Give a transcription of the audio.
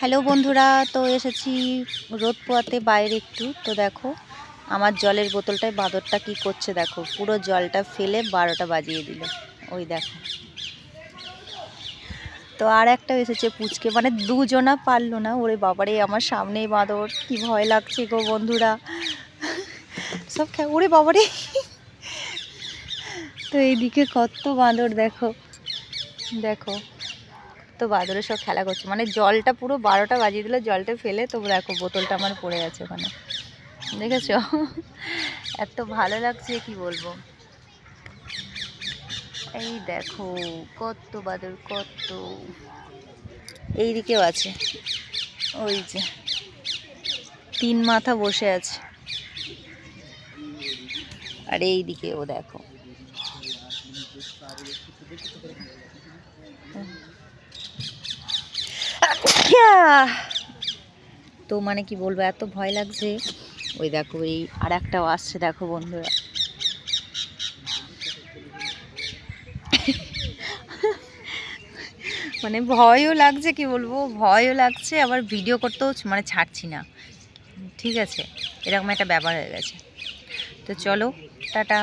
Hello বন্ধুরা, তো এসেছি রোদ পোয়াতে বাইরে একটু। তো দেখো আমার জলের বোতলটায় বাঁদরটা কি করছে, দেখো পুরো জলটা ফেলে 12টা বাজিয়ে দিল। ওই দেখো। তো আর একটা এসেছে পুচকে, মানে দুজনা পারলো না। ওরে বাবারে, আমার সামনেই বাঁদর, কি ভয় লাগছে গো বন্ধুরা। সব ওরে বাবারে। তো এইদিকে কত বাঁদর, দেখো দেখো তো বাদরে সব খেলা করছে, মানে জলটা পুরো 12টা বাজিয়ে দিল, জলটা ফেলে। তো দেখো বোতলটা আমার পড়ে আছে ওখানে, দেখেছো? এত ভালো লাগছে কি বলবো। এই দেখো কত বাদর, কত এইদিকেও আছে, ওই যে 3 মাথা বসে আছে। আর এইদিকেও দেখো। তো মানে কি বলবো, এত ভয় লাগছে। ওই দেখো, এই আর একটাও আসছে, দেখো বন্ধুরা। মানে ভয়ও লাগছে, কি বলবো, ভয়ও লাগছে, আবার ভিডিও করতেও মানে ছাড়ছি না, ঠিক আছে, এরকম একটা ব্যাপার হয়ে গেছে। তো চলো, টাটা।